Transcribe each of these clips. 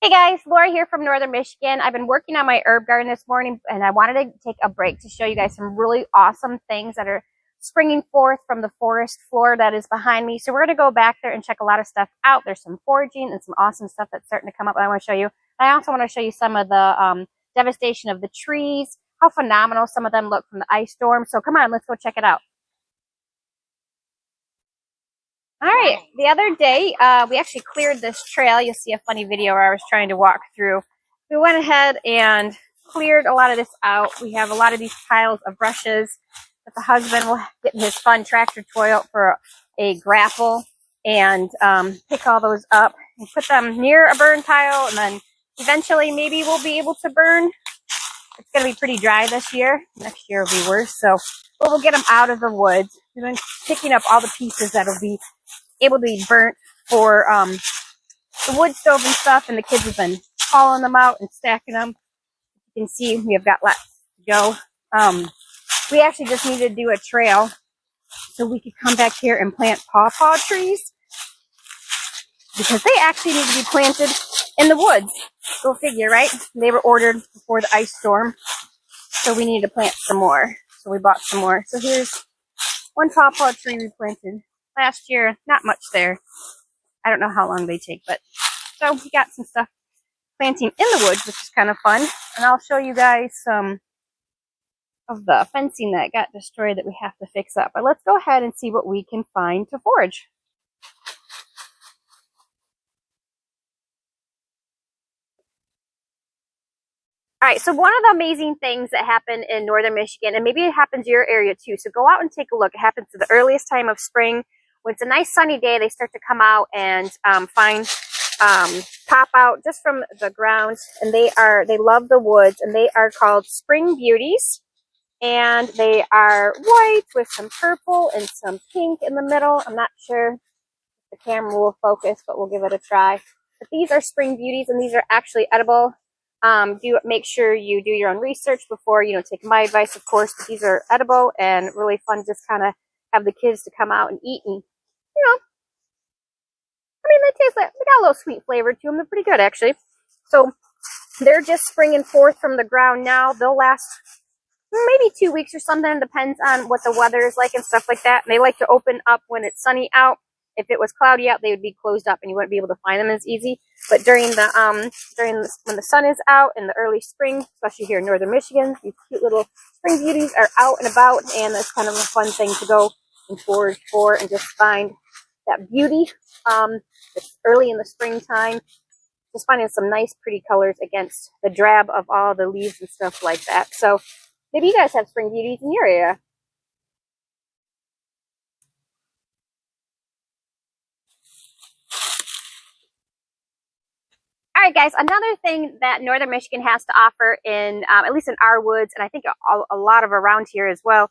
Hey guys, Laura here from Northern Michigan. I've been working on my herb garden this morning and I wanted to take a break to show you guys some really awesome things that are springing forth from the forest floor that is behind me. So we're going to go back there and check a lot of stuff out. There's some foraging and some awesome stuff that's starting to come up I want to show you. I also want to show you some of the devastation of the trees, how phenomenal some of them look from the ice storm. So come on, let's go check it out. All right, the other day, we actually cleared this trail. You'll see a funny video where I was trying to walk through. We went ahead and cleared a lot of this out. We have a lot of these piles of brushes that the husband will get in his fun tractor toy out for a grapple and pick all those up and put them near a burn pile, and then eventually maybe we'll be able to burn. It's going to be pretty dry this year. Next year will be worse, so we'll get them out of the woods. We've been picking up all the pieces that will be able to be burnt for the wood stove and stuff, and the kids have been hauling them out and stacking them. You can see we have got lots to go. We actually just needed to do a trail so we could come back here and plant pawpaw trees because they actually need to be planted in the woods. Go figure, right? They were ordered before the ice storm, so we needed to plant some more. So we bought some more. So here's one pawpaw tree we planted last year. Not much there. I don't know how long they take, but so we got some stuff planting in the woods, which is kind of fun. And I'll show you guys some of the fencing that got destroyed that we have to fix up. But let's go ahead and see what we can find to forage. All right, so one of the amazing things that happen in Northern Michigan, and maybe it happens to your area too, so go out and take a look. It happens to the earliest time of spring. When it's a nice sunny day, they start to come out and pop out just from the ground, and they love the woods, and they are called spring beauties, and they are white with some purple and some pink in the middle. I'm not sure if the camera will focus, but we'll give it a try. But these are spring beauties, and these are actually edible. Do make sure you do your own research before, take my advice, of course, but these are edible and really fun. Just kind of have the kids to come out and eat, and they taste like, they got a little sweet flavor to them. They're pretty good, actually. So they're just springing forth from the ground now. They'll last maybe 2 weeks or something. Depends on what the weather is like and stuff like that. And they like to open up when it's sunny out. If it was cloudy out, they would be closed up and you wouldn't be able to find them as easy. But when the sun is out in the early spring, especially here in Northern Michigan, these cute little spring beauties are out and about, and that's kind of a fun thing to go and forage for and just find that beauty. It's early in the springtime, just finding some nice pretty colors against the drab of all the leaves and stuff like that. So maybe you guys have spring beauties in your area. All right, guys, another thing that Northern Michigan has to offer in, at least in our woods, and I think a lot of around here as well,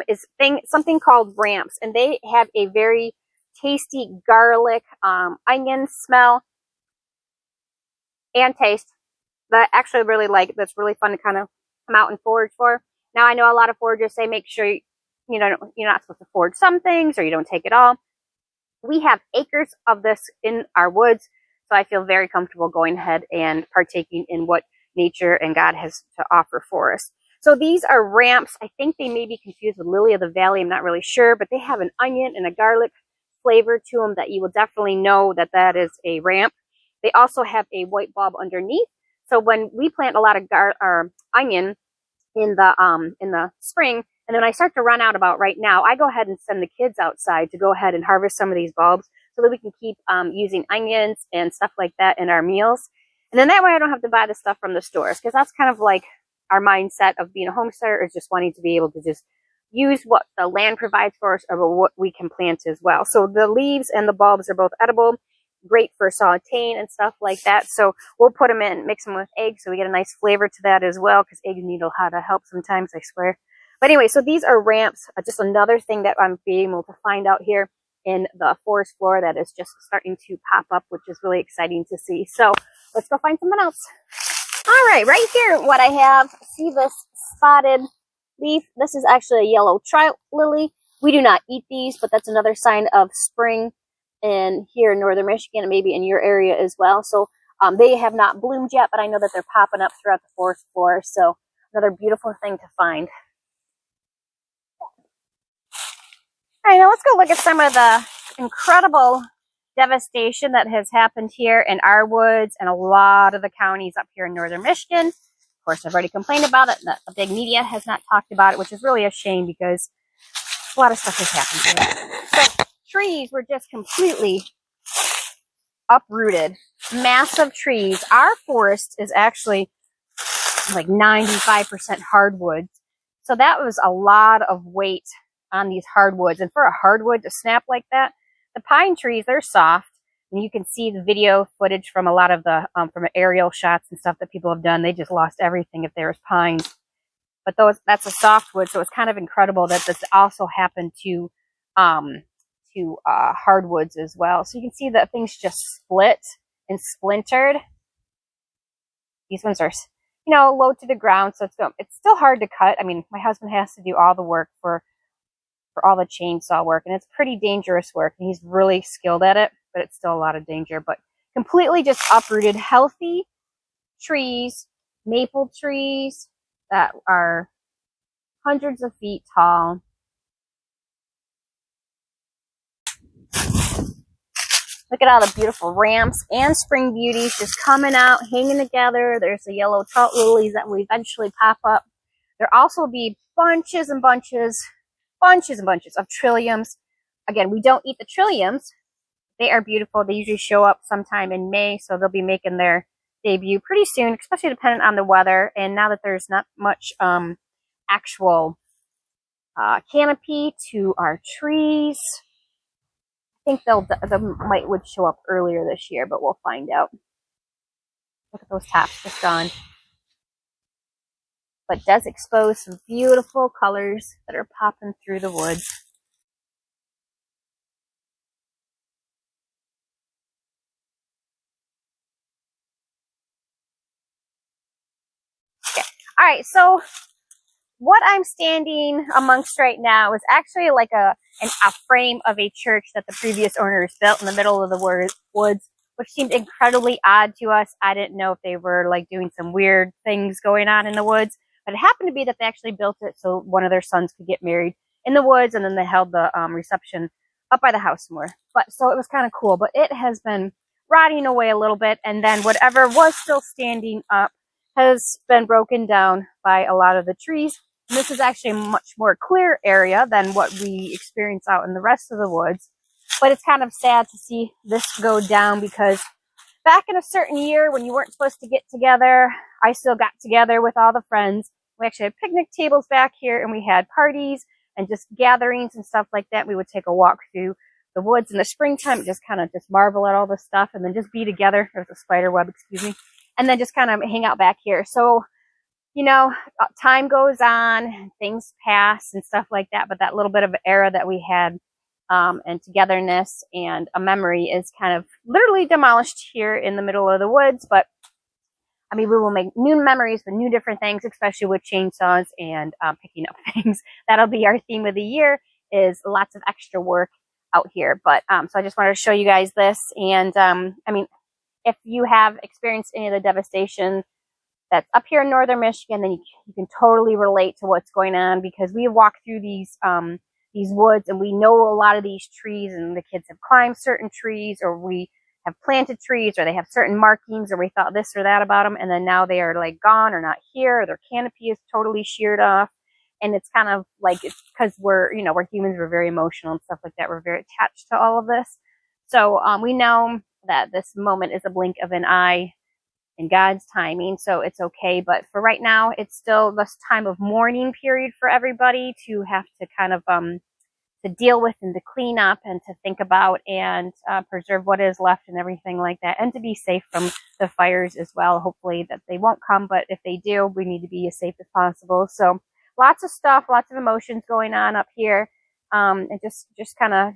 is something called ramps. And they have a very tasty garlic, onion smell and taste that I actually really like. That's really fun to kind of come out and forage for. Now, I know a lot of foragers say make sure you're not supposed to forage some things or you don't take it all. We have acres of this in our woods. So I feel very comfortable going ahead and partaking in what nature and God has to offer for us. So these are ramps. I think they may be confused with lily of the valley. I'm not really sure, but they have an onion and a garlic flavor to them that you will definitely know that that is a ramp. They also have a white bulb underneath. So when we plant a lot of onion in the spring, and then I start to run out about right now, I go ahead and send the kids outside to go ahead and harvest some of these bulbs, so that we can keep using onions and stuff like that in our meals. And then that way I don't have to buy the stuff from the stores, because that's kind of like our mindset of being a homesteader, is just wanting to be able to just use what the land provides for us or what we can plant as well. So the leaves and the bulbs are both edible, great for sauteing and stuff like that. So we'll put them in, mix them with eggs so we get a nice flavor to that as well, because eggs need a lot of help sometimes, I swear. But anyway, so these are ramps, just another thing that I'm being able to find out here in the forest floor that is just starting to pop up, which is really exciting to see. So let's go find something else. All right, right here, what I have, see this spotted leaf? This is actually a yellow trout lily. We do not eat these, but that's another sign of spring in here in Northern Michigan and maybe in your area as well. So They have not bloomed yet, but I know that they're popping up throughout the forest floor. So another beautiful thing to find. All right, now let's go look at some of the incredible devastation that has happened here in our woods and a lot of the counties up here in northern Michigan. Of course, I've already complained about it. The big media has not talked about it, which is really a shame because a lot of stuff has happened here. So trees were just completely uprooted. Massive trees. Our forest is actually like 95% hardwoods. So that was a lot of weight on these hardwoods. And for a hardwood to snap like that, the pine trees, they're soft. And you can see the video footage from a lot of the from aerial shots and stuff that people have done. They just lost everything if there's pines. But that's a softwood, so it's kind of incredible that this also happened to hardwoods as well. So you can see that things just split and splintered. These ones are, you know, low to the ground, so it's still hard to cut. I mean, my husband has to do all the work for all the chainsaw work, and it's pretty dangerous work, and he's really skilled at it, but it's still a lot of danger. But completely just uprooted healthy trees, maple trees that are hundreds of feet tall. Look at all the beautiful ramps and spring beauties just coming out, hanging together. There's the yellow trout lilies that will eventually pop up. There also will be bunches and bunches of trilliums. Again, we don't eat the trilliums. They are beautiful. They usually show up sometime in May, so they'll be making their debut pretty soon, especially depending on the weather. And now that there's not much actual canopy to our trees, I think they would show up earlier this year, but we'll find out. Look at those tops just gone. But does expose some beautiful colors that are popping through the woods. Okay. All right, so what I'm standing amongst right now is actually like a frame of a church that the previous owners built in the middle of the woods, which seemed incredibly odd to us. I didn't know if they were like doing some weird things going on in the woods, but it happened to be that they actually built it so one of their sons could get married in the woods, and then they held the reception up by the house more. But so it was kind of cool, but it has been rotting away a little bit, and then whatever was still standing up has been broken down by a lot of the trees. And this is actually a much more clear area than what we experience out in the rest of the woods. But it's kind of sad to see this go down because back in a certain year when you weren't supposed to get together, I still got together with all the friends. We actually had picnic tables back here, and we had parties and just gatherings and stuff like that. We would take a walk through the woods in the springtime, just kind of just marvel at all this stuff and then just be together. There's a spider web, excuse me. And then just kind of hang out back here. So, you know, time goes on, things pass and stuff like that, but that little bit of an era that we had and togetherness and a memory is kind of literally demolished here in the middle of the woods. But I mean, we will make new memories with new different things, especially with chainsaws and picking up things. That'll be our theme of the year, is lots of extra work out here. But so I just wanted to show you guys this. And I mean, if you have experienced any of the devastation that's up here in northern Michigan, then you can totally relate to what's going on, because we walk through these woods and we know a lot of these trees, and the kids have climbed certain trees, or we have planted trees, or they have certain markings, or we thought this or that about them, and then now they are like gone or not here, or their canopy is totally sheared off. And it's kind of like, it's because we're humans, we're very emotional and stuff like that. We're very attached to all of this. So we know that this moment is a blink of an eye in God's timing, so it's okay. But for right now, it's still this time of mourning period for everybody to have to kind of to deal with and to clean up and to think about and preserve what is left and everything like that, and to be safe from the fires as well. Hopefully that they won't come, but if they do, we need to be as safe as possible. So lots of stuff, lots of emotions going on up here, and just kind of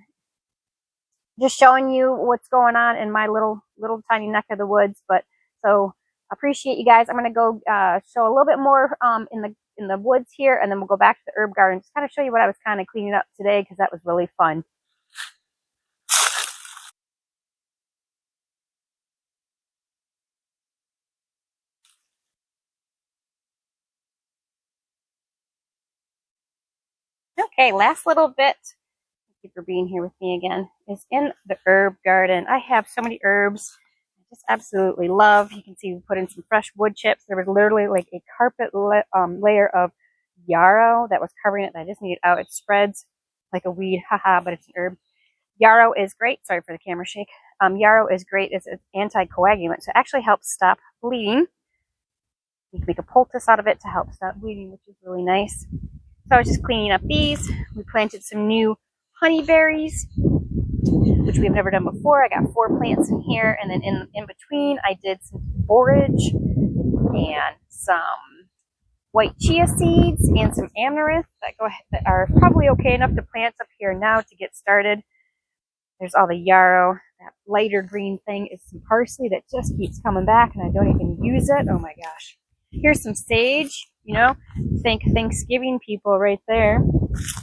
just showing you what's going on in my little tiny neck of the woods. But so appreciate you guys. I'm going to go show a little bit more in the woods here, and then we'll go back to the herb garden, just kind of show you what I was kind of cleaning up today, because that was really fun. Okay, last little bit, thank you for being here with me again, is in the herb garden. I have so many herbs I just absolutely love. You can see we put in some fresh wood chips. There was literally like a carpet layer of yarrow that was covering it that I just needed out. It spreads like a weed, haha, but it's an herb. Yarrow is great. Sorry for the camera shake. Yarrow is great. It's an anticoagulant, so it actually helps stop bleeding. You can make a poultice out of it to help stop bleeding, which is really nice. So I was just cleaning up these. We planted some new honeyberries, which we've never done before. I got 4 plants in here, and then in between I did some borage and some white chia seeds and some amaranth that are probably okay enough to plant up here now to get started. There's all the yarrow. That lighter green thing is some parsley that just keeps coming back, and I don't even use it. Oh my gosh. Here's some sage, you know, think Thanksgiving people right there.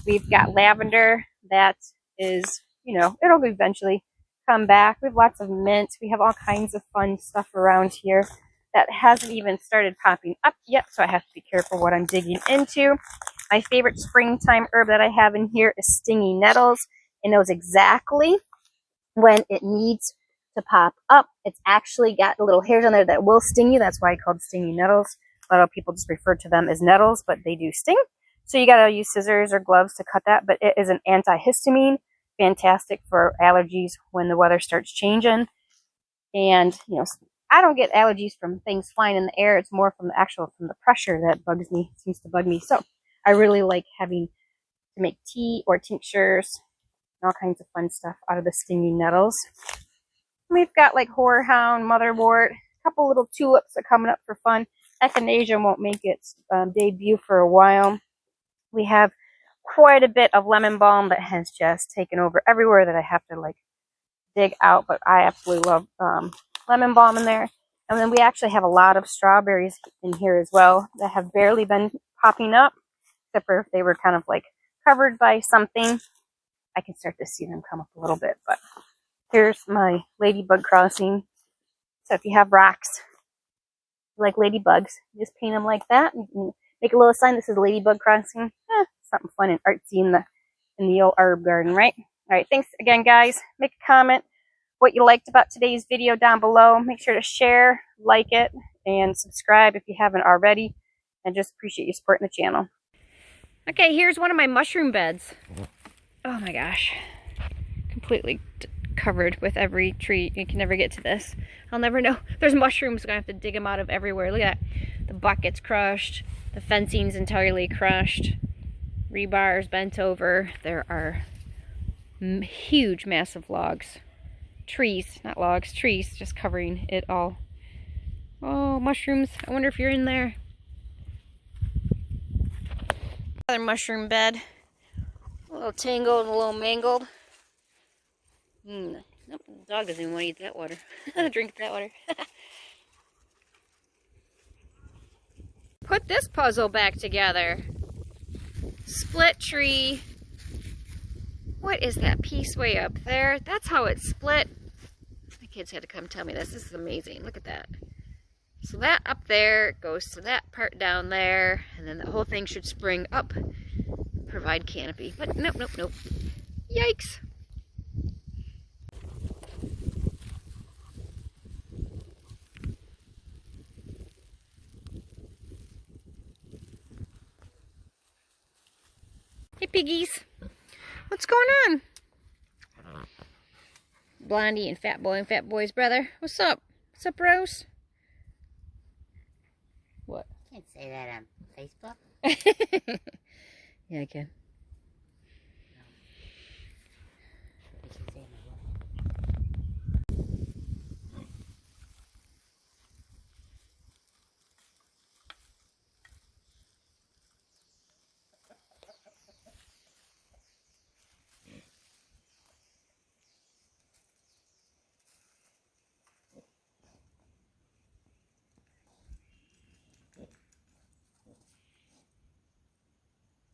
We've got lavender that is, you know, it'll eventually come back. We have lots of mint. We have all kinds of fun stuff around here that hasn't even started popping up yet, so I have to be careful what I'm digging into. My favorite springtime herb that I have in here is stingy nettles. It knows exactly when it needs to pop up. It's actually got little hairs on there that will sting you. That's why I called stingy nettles. A lot of people just refer to them as nettles, but they do sting. So you got to use scissors or gloves to cut that, but it is an antihistamine. Fantastic for allergies when the weather starts changing. And, you know, I don't get allergies from things flying in the air. It's more from the pressure that bugs me, seems to bug me. So I really like having to make tea or tinctures and all kinds of fun stuff out of the stingy nettles. We've got like horehound, motherwort, a couple little tulips that are coming up for fun. Echinacea won't make its debut for a while. We have quite a bit of lemon balm that has just taken over everywhere that I have to like dig out, but I absolutely love lemon balm in there. And then we actually have a lot of strawberries in here as well that have barely been popping up, except for if they were kind of like covered by something. I can start to see them come up a little bit, but here's my ladybug crossing. So if you have rocks like ladybugs, you just paint them like that. You can make a little sign that says ladybug crossing. Something fun and artsy in the old herb garden, right? All right, thanks again, guys. Make a comment what you liked about today's video down below. Make sure to share, like it, and subscribe if you haven't already. And just appreciate you supporting the channel. Okay, here's one of my mushroom beds. Oh my gosh, completely covered with every tree. You can never get to this. I'll never know. There's mushrooms. I'm gonna have to dig them out of everywhere. Look at that. The bucket's crushed. The fencing's entirely crushed. Rebar is bent over. There are huge, massive logs. Trees, not logs, trees just covering it all. Oh, mushrooms. I wonder if you're in there. Another mushroom bed. A little tangled and a little mangled. Nope, the dog doesn't even want to eat that water. Drink that water. Put this puzzle back together. Split tree. What is that piece way up there? That's how it's split. The kids had to come tell me this. This is amazing. Look at that. So that up there goes to that part down there, and then the whole thing should spring up, provide canopy. But nope, nope, nope. Yikes. Hey, piggies. What's going on? Blondie and Fat Boy and Fat Boy's brother. What's up? What's up, Rose? What? Can't say that on Facebook. Yeah, I can.